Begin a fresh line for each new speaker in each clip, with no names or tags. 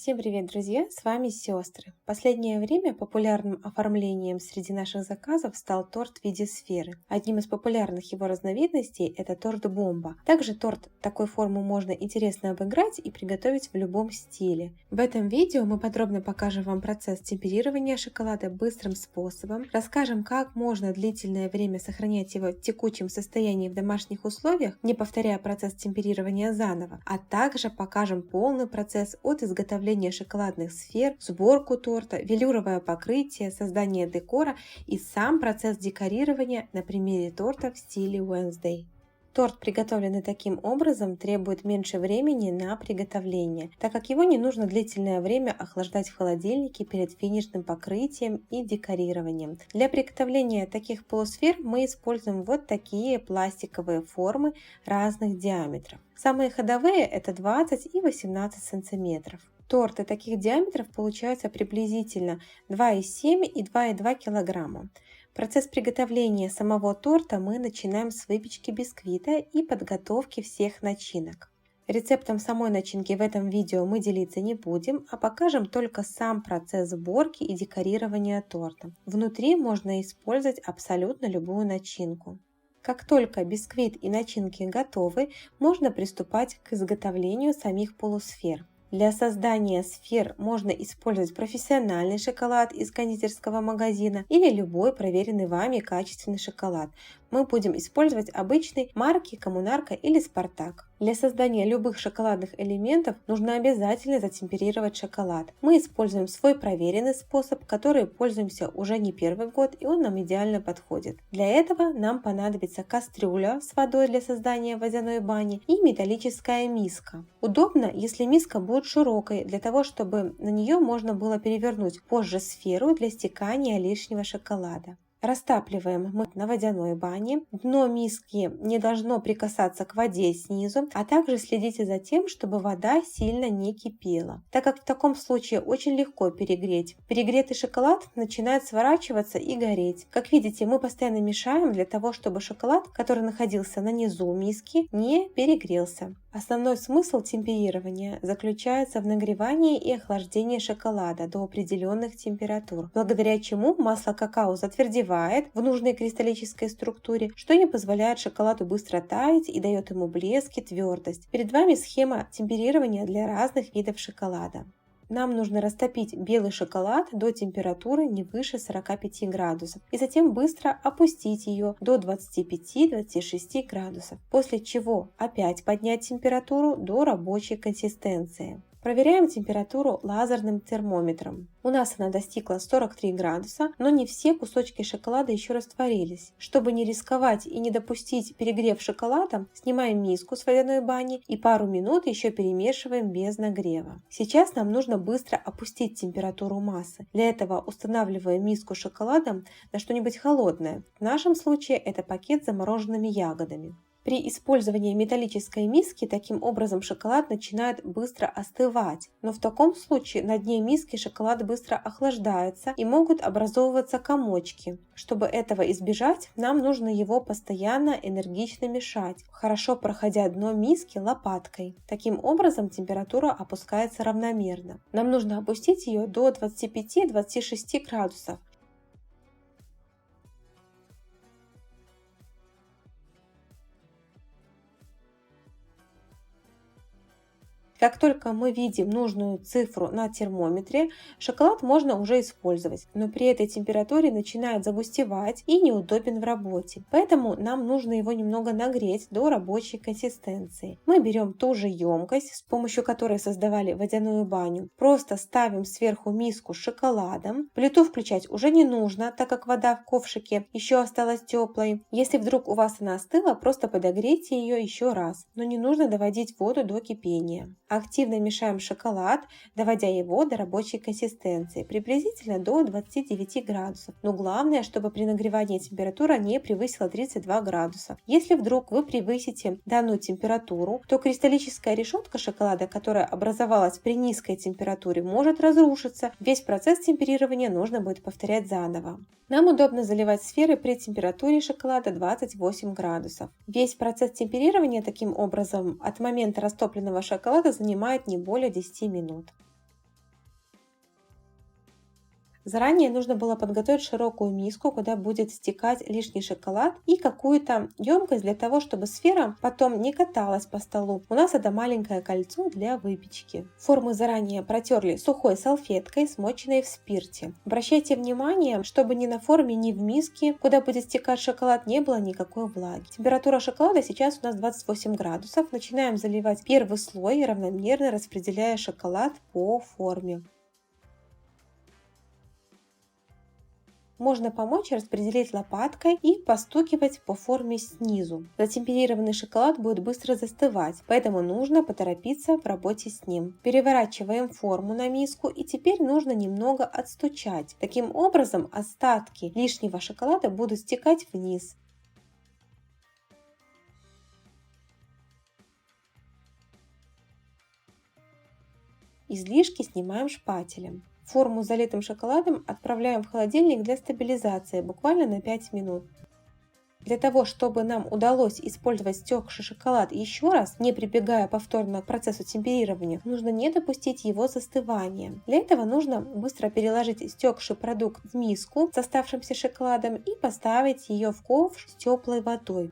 Всем привет, друзья! С вами сестры. В последнее время популярным оформлением среди наших заказов стал торт в виде сферы. Одним из популярных его разновидностей это торт бомба. Также торт такой формы можно интересно обыграть и приготовить в любом стиле. В этом видео мы подробно покажем вам процесс темперирования шоколада быстрым способом, расскажем, как можно длительное время сохранять его в текучем состоянии в домашних условиях, не повторяя процесс темперирования заново, а также покажем полный процесс от изготовления шоколадных сфер, сборку торта, велюровое покрытие, создание декора и сам процесс декорирования на примере торта в стиле Wednesday. Торт, приготовленный таким образом, требует меньше времени на приготовление, так как его не нужно длительное время охлаждать в холодильнике перед финишным покрытием и декорированием. Для приготовления таких полусфер мы используем вот такие пластиковые формы разных диаметров. Самые ходовые это 20 и 18 сантиметров. Торты таких диаметров получаются приблизительно 2,7 и 2,2 кг. Процесс приготовления самого торта мы начинаем с выпечки бисквита и подготовки всех начинок. Рецептом самой начинки в этом видео мы делиться не будем, а покажем только сам процесс сборки и декорирования торта. Внутри можно использовать абсолютно любую начинку. Как только бисквит и начинки готовы, можно приступать к изготовлению самих полусфер. Для создания сфер можно использовать профессиональный шоколад из кондитерского магазина или любой проверенный вами качественный шоколад. Мы будем использовать обычный марки Коммунарка или Спартак. Для создания любых шоколадных элементов нужно обязательно затемперировать шоколад. Мы используем свой проверенный способ, который пользуемся уже не первый год, и он нам идеально подходит. Для этого нам понадобится кастрюля с водой для создания водяной бани и металлическая миска. Удобно, если миска будет широкой, для того, чтобы на нее можно было перевернуть позже сферу для стекания лишнего шоколада. Растапливаем мы на водяной бане. Дно миски не должно прикасаться к воде снизу, а также следите за тем, чтобы вода сильно не кипела, так как в таком случае очень легко перегреть. Перегретый шоколад начинает сворачиваться и гореть. Как видите, мы постоянно мешаем для того, чтобы шоколад, который находился на низу миски, не перегрелся. Основной смысл темперирования заключается в нагревании и охлаждении шоколада до определенных температур, благодаря чему масло какао затвердевает в нужной кристаллической структуре, что не позволяет шоколаду быстро таять и дает ему блеск и твердость. Перед вами схема темперирования для разных видов шоколада. Нам нужно растопить белый шоколад до температуры не выше 45 градусов и затем быстро опустить ее до 25-26 градусов, после чего опять поднять температуру до рабочей консистенции. Проверяем температуру лазерным термометром. У нас она достигла 43 градуса, но не все кусочки шоколада еще растворились. Чтобы не рисковать и не допустить перегрев шоколада, снимаем миску с водяной бани и пару минут еще перемешиваем без нагрева. Сейчас нам нужно быстро опустить температуру массы. Для этого устанавливаем миску с шоколадом на что-нибудь холодное. В нашем случае это пакет с замороженными ягодами. При использовании металлической миски таким образом шоколад начинает быстро остывать, но в таком случае на дне миски шоколад быстро охлаждается и могут образовываться комочки. Чтобы этого избежать, нам нужно его постоянно энергично мешать, хорошо проходя дно миски лопаткой. Таким образом температура опускается равномерно. Нам нужно опустить ее до 25-26 градусов. Как только мы видим нужную цифру на термометре, шоколад можно уже использовать, но при этой температуре начинает загустевать и неудобен в работе. Поэтому нам нужно его немного нагреть до рабочей консистенции. Мы берем ту же емкость, с помощью которой создавали водяную баню, просто ставим сверху миску с шоколадом. Плиту включать уже не нужно, так как вода в ковшике еще осталась теплой. Если вдруг у вас она остыла, просто подогрейте ее еще раз, но не нужно доводить воду до кипения. Активно мешаем шоколад, доводя его до рабочей консистенции, приблизительно до 29 градусов. Но главное, чтобы при нагревании температура не превысила 32 градуса. Если вдруг вы превысите данную температуру, то кристаллическая решетка шоколада, которая образовалась при низкой температуре, может разрушиться. Весь процесс темперирования нужно будет повторять заново. Нам удобно заливать сферы при температуре шоколада 28 градусов. Весь процесс темперирования таким образом от момента растопленного шоколада занимает не более 10 минут. Заранее нужно было подготовить широкую миску, куда будет стекать лишний шоколад, и какую-то емкость для того, чтобы сфера потом не каталась по столу. У нас это маленькое кольцо для выпечки. Формы заранее протерли сухой салфеткой, смоченной в спирте. Обращайте внимание, чтобы ни на форме, ни в миске, куда будет стекать шоколад, не было никакой влаги. Температура шоколада сейчас у нас 28 градусов. Начинаем заливать первый слой, равномерно распределяя шоколад по форме. Можно помочь распределить лопаткой и постукивать по форме снизу. Затемперированный шоколад будет быстро застывать, поэтому нужно поторопиться в работе с ним. Переворачиваем форму на миску, и теперь нужно немного отстучать. Таким образом, остатки лишнего шоколада будут стекать вниз. Излишки снимаем шпателем. Форму с залитым шоколадом отправляем в холодильник для стабилизации буквально на 5 минут. Для того, чтобы нам удалось использовать стекший шоколад еще раз, не прибегая повторно к процессу темперирования, нужно не допустить его застывания. Для этого нужно быстро переложить стекший продукт в миску с оставшимся шоколадом и поставить ее в ковш с теплой водой.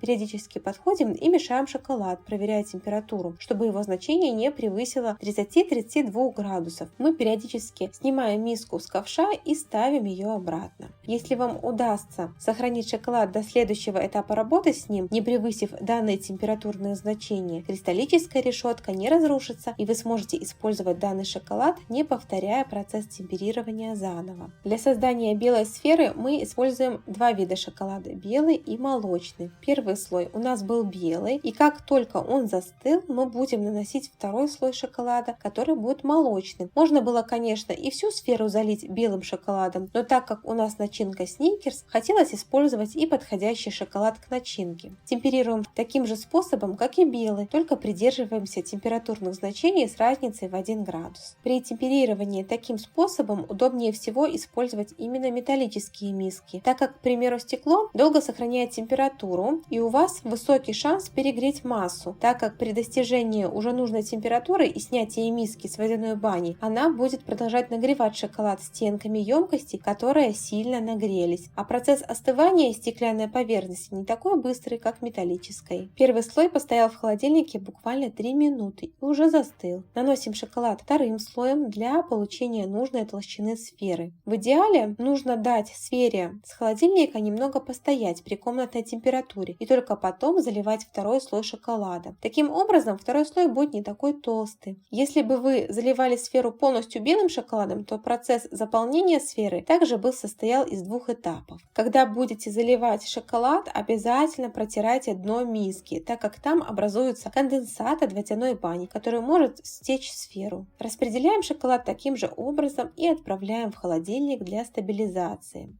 Периодически подходим и мешаем шоколад, проверяя температуру, чтобы его значение не превысило 30-32 градусов. Мы периодически снимаем миску с ковша и ставим ее обратно. Если вам удастся сохранить шоколад до следующего этапа работы с ним, не превысив данные температурные значения, кристаллическая решетка не разрушится, и вы сможете использовать данный шоколад, не повторяя процесс темперирования заново. Для создания белой сферы мы используем два вида шоколада – белый и молочный. Первый слой у нас был белый, и как только он застыл, мы будем наносить второй слой шоколада, который будет молочным. Можно было, конечно, и всю сферу залить белым шоколадом, но так как у нас начинка сникерс, хотелось использовать и подходящий шоколад к начинке. Темперируем таким же способом, как и белый, только придерживаемся температурных значений с разницей в 1 градус. При темперировании таким способом удобнее всего использовать именно металлические миски, так как, к примеру, стекло долго сохраняет температуру, и у вас высокий шанс перегреть массу, так как при достижении уже нужной температуры и снятии миски с водяной бани, она будет продолжать нагревать шоколад стенками емкости, которые сильно нагрелись. А процесс остывания стеклянной поверхности не такой быстрый, как металлической. Первый слой постоял в холодильнике буквально 3 минуты и уже застыл. Наносим шоколад вторым слоем для получения нужной толщины сферы. В идеале нужно дать сфере с холодильника немного постоять при комнатной температуре и только потом заливать второй слой шоколада. Таким образом, второй слой будет не такой толстый. Если бы вы заливали сферу полностью белым шоколадом, то процесс заполнения сферы также состоял из 2 этапов. Когда будете заливать шоколад, обязательно протирайте дно миски, так как там образуется конденсат от водяной бани, который может стечь в сферу. Распределяем шоколад таким же образом и отправляем в холодильник для стабилизации.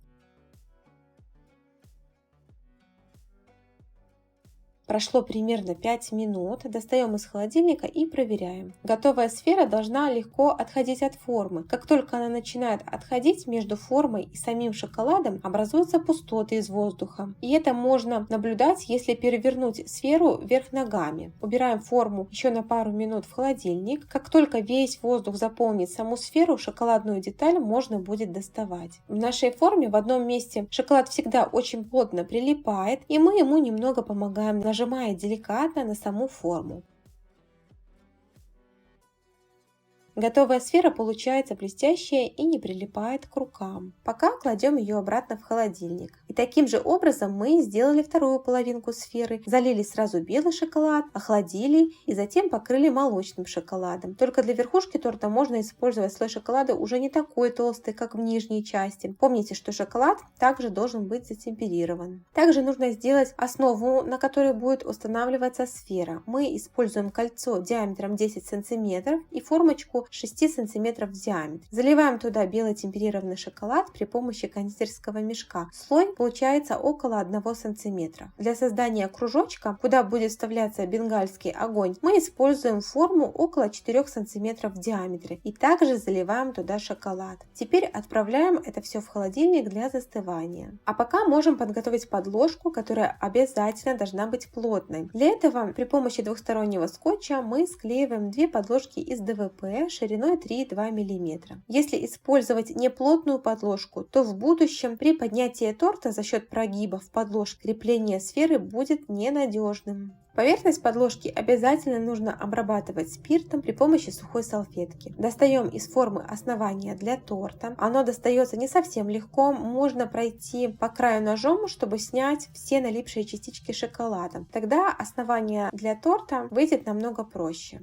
Прошло примерно 5 минут, достаем из холодильника и проверяем. Готовая сфера должна легко отходить от формы. Как только она начинает отходить, между формой и самим шоколадом образуются пустоты из воздуха. И это можно наблюдать, если перевернуть сферу вверх ногами. Убираем форму еще на пару минут в холодильник. Как только весь воздух заполнит саму сферу, шоколадную деталь можно будет доставать. В нашей форме в одном месте шоколад всегда очень плотно прилипает, и мы ему немного помогаем, нажимая деликатно на саму форму. Готовая сфера получается блестящая и не прилипает к рукам. Пока кладем ее обратно в холодильник. И таким же образом мы сделали вторую половинку сферы. Залили сразу белый шоколад, охладили и затем покрыли молочным шоколадом. Только для верхушки торта можно использовать слой шоколада уже не такой толстый, как в нижней части. Помните, что шоколад также должен быть затемперирован. Также нужно сделать основу, на которой будет устанавливаться сфера. Мы используем кольцо диаметром 10 см и формочку 6 см в диаметре. Заливаем туда белый темперированный шоколад при помощи кондитерского мешка. Слой получается около 1 см. Для создания кружочка, куда будет вставляться бенгальский огонь, мы используем форму около 4 см в диаметре и также заливаем туда шоколад. Теперь отправляем это все в холодильник для застывания. А пока можем подготовить подложку, которая обязательно должна быть плотной. Для этого при помощи двухстороннего скотча мы склеиваем 2 подложки из ДВП, шириной 3,2 мм. Если использовать неплотную подложку, то в будущем при поднятии торта за счет прогибов подложки крепление сферы будет ненадежным. Поверхность подложки обязательно нужно обрабатывать спиртом при помощи сухой салфетки. Достаем из формы основание для торта. Оно достается не совсем легко, можно пройти по краю ножом, чтобы снять все налипшие частички шоколада. Тогда основание для торта выйдет намного проще.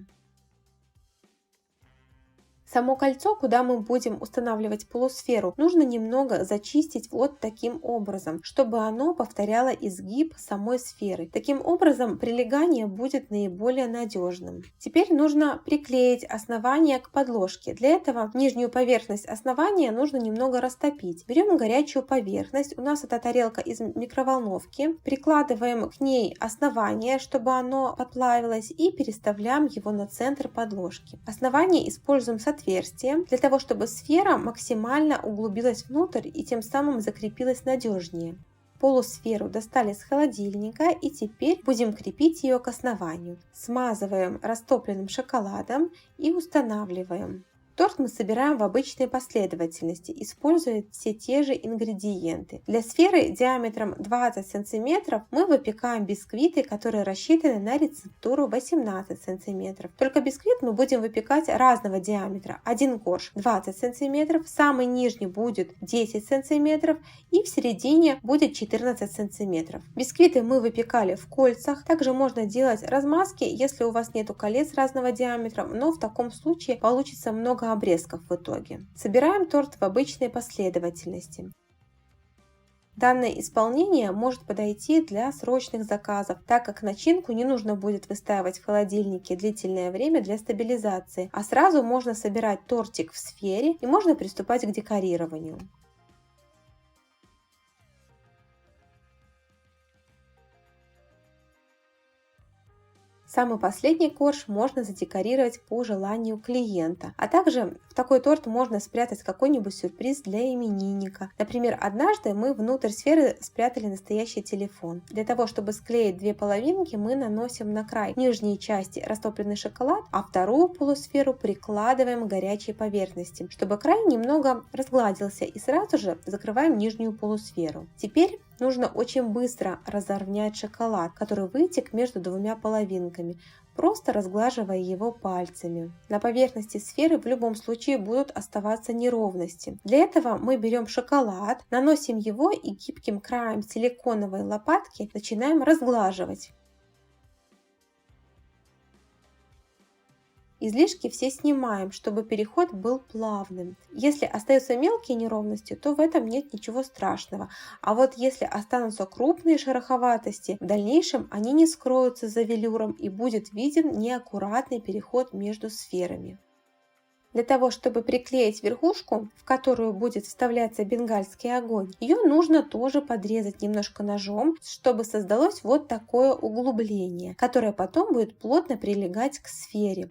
Само кольцо, куда мы будем устанавливать полусферу, нужно немного зачистить вот таким образом, чтобы оно повторяло изгиб самой сферы. Таким образом, прилегание будет наиболее надежным. Теперь нужно приклеить основание к подложке. Для этого нижнюю поверхность основания нужно немного растопить. Берем горячую поверхность, у нас это тарелка из микроволновки, прикладываем к ней основание, чтобы оно подплавилось, и переставляем его на центр подложки. Основание используем с отверстием для того, чтобы сфера максимально углубилась внутрь и тем самым закрепилась надежнее. Полусферу достали с холодильника и теперь будем крепить ее к основанию. Смазываем растопленным шоколадом и устанавливаем. Торт мы собираем в обычной последовательности, используя все те же ингредиенты. Для сферы диаметром 20 см мы выпекаем бисквиты, которые рассчитаны на рецептуру 18 см. Только бисквит мы будем выпекать разного диаметра. Один корж 20 см, самый нижний будет 10 см и в середине будет 14 см. Бисквиты мы выпекали в кольцах. Также можно делать размазки, если у вас нету колец разного диаметра, но в таком случае получится много обрезков в итоге. Собираем торт в обычной последовательности. Данное исполнение может подойти для срочных заказов, так как начинку не нужно будет выстаивать в холодильнике длительное время для стабилизации, а сразу можно собирать тортик в сфере и можно приступать к декорированию. Самый последний корж можно задекорировать по желанию клиента. А также в такой торт можно спрятать какой-нибудь сюрприз для именинника. Например, однажды мы внутрь сферы спрятали настоящий телефон. Для того, чтобы склеить две половинки, мы наносим на край нижней части растопленный шоколад, а вторую полусферу прикладываем к горячей поверхности, чтобы край немного разгладился, и сразу же закрываем нижнюю полусферу. Теперь нужно очень быстро разровнять шоколад, который вытек между двумя половинками, просто разглаживая его пальцами. На поверхности сферы в любом случае будут оставаться неровности. Для этого мы берем шоколад, наносим его и гибким краем силиконовой лопатки начинаем разглаживать. Излишки все снимаем, чтобы переход был плавным. Если остаются мелкие неровности, то в этом нет ничего страшного. А вот если останутся крупные шероховатости, в дальнейшем они не скроются за велюром и будет виден неаккуратный переход между сферами. Для того, чтобы приклеить верхушку, в которую будет вставляться бенгальский огонь, ее нужно тоже подрезать немножко ножом, чтобы создалось вот такое углубление, которое потом будет плотно прилегать к сфере.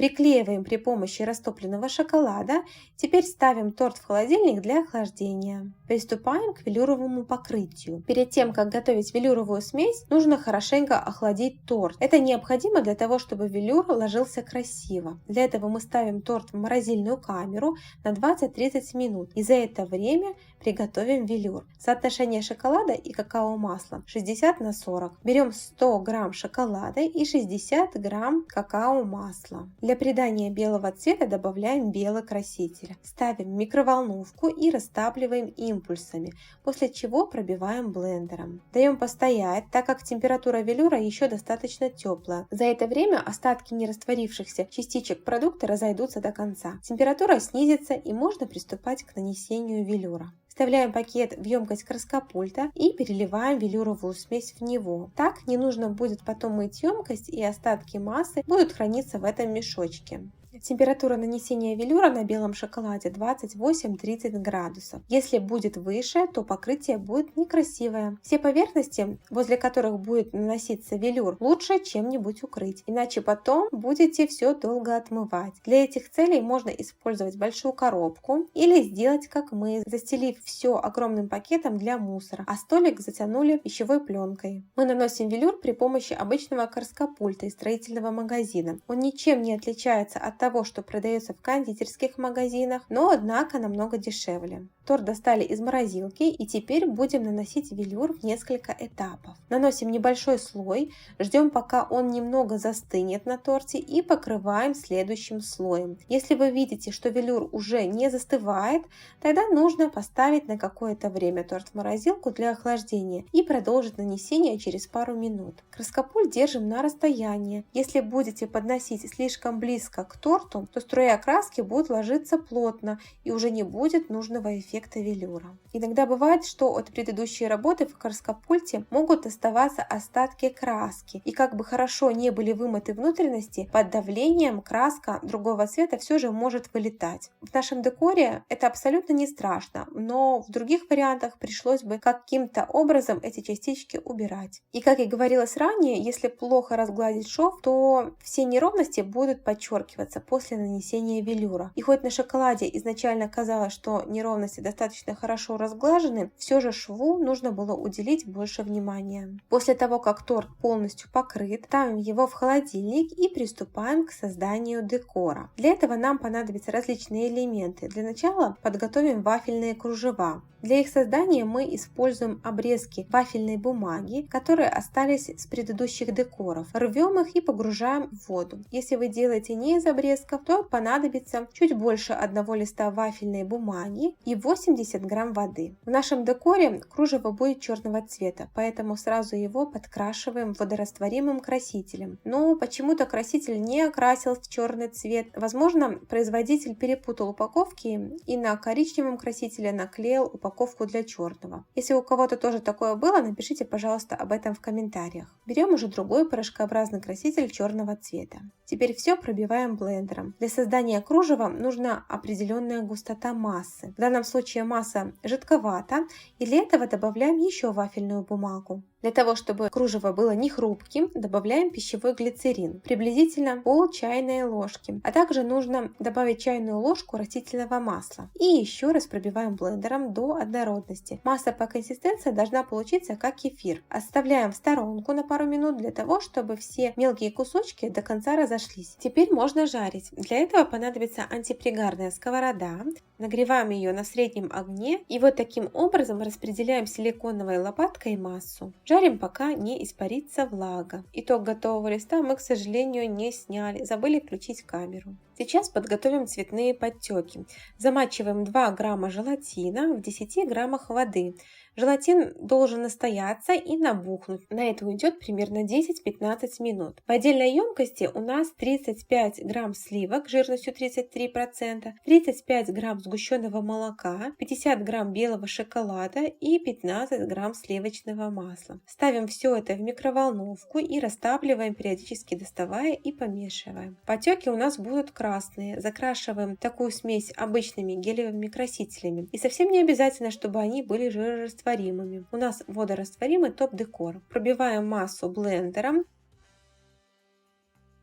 Приклеиваем при помощи растопленного шоколада. Теперь ставим торт в холодильник для охлаждения. Приступаем к велюровому покрытию. Перед тем, как готовить велюровую смесь, нужно хорошенько охладить торт. Это необходимо для того, чтобы велюр ложился красиво. Для этого мы ставим торт в морозильную камеру на 20-30 минут. И за это время приготовим велюр. Соотношение шоколада и какао-масла 60 на 40. Берем 100 грамм шоколада и 60 грамм какао-масла. Для придания белого цвета добавляем белый краситель. Ставим в микроволновку и растапливаем импульсами, после чего пробиваем блендером. Даем постоять, так как температура велюра еще достаточно теплая. За это время остатки нерастворившихся частичек продукта разойдутся до конца. Температура снизится и можно приступать к нанесению велюра. Вставляем пакет в емкость краскопульта и переливаем велюровую смесь в него. Так не нужно будет потом мыть емкость, и остатки массы будут храниться в этом мешочке. Температура нанесения велюра на белом шоколаде 28-30 градусов. Если будет выше, то покрытие будет некрасивое. Все поверхности, возле которых будет наноситься велюр, лучше чем-нибудь укрыть, иначе потом будете все долго отмывать. Для этих целей можно использовать большую коробку или сделать как мы, застелив все огромным пакетом для мусора, а столик затянули пищевой пленкой. Мы наносим велюр при помощи обычного краскопульта из строительного магазина. Он ничем не отличается от того, что продается в кондитерских магазинах, но однако намного дешевле. Торт достали из морозилки и теперь будем наносить велюр в несколько этапов. Наносим небольшой слой, ждем пока он немного застынет на торте и покрываем следующим слоем. Если вы видите, что велюр уже не застывает, тогда нужно поставить на какое-то время торт в морозилку для охлаждения и продолжить нанесение через пару минут. Краскопульт держим на расстоянии. Если будете подносить слишком близко к торту, то струя краски будет ложиться плотно и уже не будет нужного эффекта велюра. Иногда бывает, что от предыдущей работы в краскопульте могут оставаться остатки краски, и как бы хорошо не были вымыты внутренности, под давлением краска другого цвета все же может вылетать. В нашем декоре это абсолютно не страшно, но в других вариантах пришлось бы каким-то образом эти частички убирать. И как и говорилось ранее, если плохо разгладить шов, то все неровности будут подчеркиваться после нанесения велюра. И хоть на шоколаде изначально казалось, что неровности достаточно хорошо разглажены, все же шву нужно было уделить больше внимания. После того, как торт полностью покрыт, ставим его в холодильник и приступаем к созданию декора. Для этого нам понадобятся различные элементы. Для начала подготовим вафельные кружева. Для их создания мы используем обрезки вафельной бумаги, которые остались с предыдущих декоров. Рвем их и погружаем в воду. Если вы делаете не из обрезков, то понадобится чуть больше одного листа вафельной бумаги и 80 грамм воды. В нашем декоре кружево будет черного цвета, поэтому сразу его подкрашиваем водорастворимым красителем. Но почему-то краситель не окрасил в черный цвет. Возможно, производитель перепутал упаковки и на коричневом красителе наклеил упаковку для черного. Если у кого-то тоже такое было, напишите, пожалуйста, об этом в комментариях. Берем уже другой порошкообразный краситель черного цвета. Теперь все пробиваем блендером. Для создания кружева нужна определенная густота массы. В данном случае масса жидковата, и для этого добавляем еще вафельную бумагу. Для того, чтобы кружево было не хрупким, добавляем пищевой глицерин, приблизительно пол чайной ложки. А также нужно добавить чайную ложку растительного масла. И еще раз пробиваем блендером до однородности. Масса по консистенции должна получиться как кефир. Оставляем в сторонку на пару минут для того, чтобы все мелкие кусочки до конца разошлись. Теперь можно жарить. Для этого понадобится антипригарная сковорода. Нагреваем ее на среднем огне и вот таким образом распределяем силиконовой лопаткой массу. Жарим, пока не испарится влага. Итог готового листа мы, к сожалению, не сняли, забыли включить камеру. Сейчас подготовим цветные подтеки. Замачиваем 2 грамма желатина в 10 граммах воды. Желатин должен настояться и набухнуть. На это уйдет примерно 10-15 минут. В отдельной емкости у нас 35 грамм сливок жирностью 33%, 35 грамм сгущенного молока, 50 грамм белого шоколада и 15 грамм сливочного масла. Ставим все это в микроволновку и растапливаем, периодически доставая и помешиваем. Потеки у нас будут красные. Закрашиваем такую смесь обычными гелевыми красителями. И совсем не обязательно, чтобы они были жирорастворимыми. У нас водорастворимый топ-декор. Пробиваем массу блендером.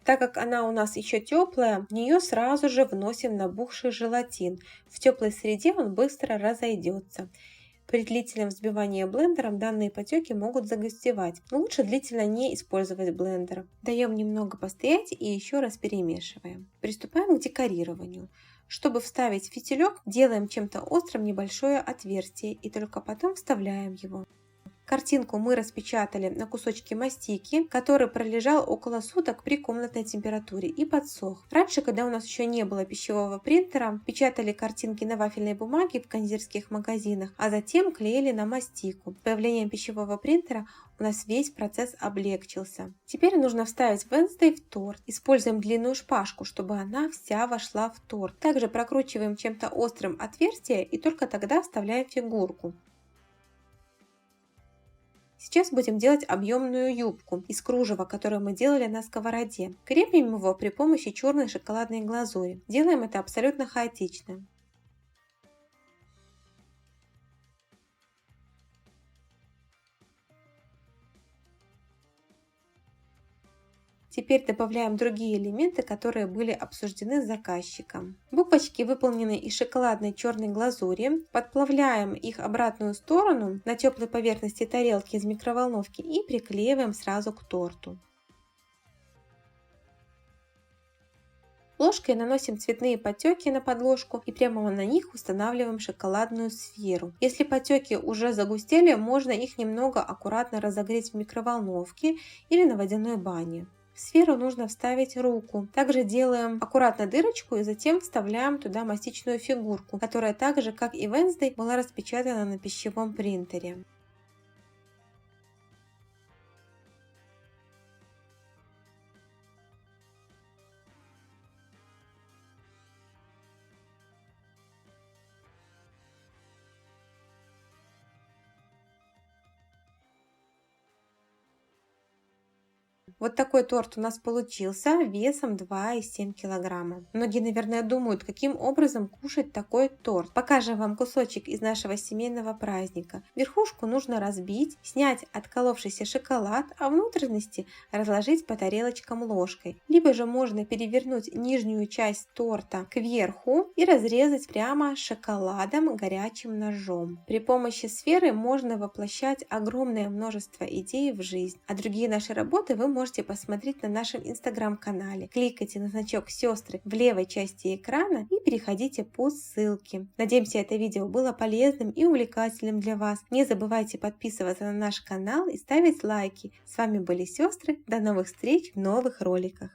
Так как она у нас еще теплая, в нее сразу же вносим набухший желатин. В теплой среде он быстро разойдется. При длительном взбивании блендером данные потеки могут загустевать. Но лучше длительно не использовать блендер. Даем немного постоять и еще раз перемешиваем. Приступаем к декорированию. Чтобы вставить фитилек, делаем чем-то острым небольшое отверстие и только потом вставляем его. Картинку мы распечатали на кусочке мастики, который пролежал около суток при комнатной температуре и подсох. Раньше, когда у нас еще не было пищевого принтера, печатали картинки на вафельной бумаге в кондитерских магазинах, а затем клеили на мастику. С появлением пищевого принтера у нас весь процесс облегчился. Теперь нужно вставить Wednesday в торт. Используем длинную шпажку, чтобы она вся вошла в торт. Также прокручиваем чем-то острым отверстие и только тогда вставляем фигурку. Сейчас будем делать объемную юбку из кружева, которую мы делали на сковороде. Крепим его при помощи черной шоколадной глазури. Делаем это абсолютно хаотично. Теперь добавляем другие элементы, которые были обсуждены с заказчиком. Буквочки выполнены из шоколадной черной глазури. Подплавляем их обратную сторону на теплой поверхности тарелки из микроволновки и приклеиваем сразу к торту. Ложкой наносим цветные потеки на подложку и прямо на них устанавливаем шоколадную сферу. Если потеки уже загустели, можно их немного аккуратно разогреть в микроволновке или на водяной бане. В сферу нужно вставить руку. Также делаем аккуратно дырочку и затем вставляем туда мастичную фигурку, которая так же, как и Wednesday, была распечатана на пищевом принтере. Вот такой торт у нас получился весом 2,7 килограмма. Многие, наверное, думают, каким образом кушать такой торт. Покажем вам кусочек из нашего семейного праздника. Верхушку нужно разбить, снять отколовшийся шоколад, а внутренности разложить по тарелочкам ложкой. Либо же можно перевернуть нижнюю часть торта кверху и разрезать прямо шоколадом горячим ножом. При помощи сферы можно воплощать огромное множество идей в жизнь. А другие наши работы вы можете посмотреть на нашем инстаграм-канале. Кликайте на значок «Сестры» в левой части экрана и переходите по ссылке. Надеемся, это видео было полезным и увлекательным для вас. Не забывайте подписываться на наш канал и ставить лайки. С вами были сестры. До новых встреч в новых роликах.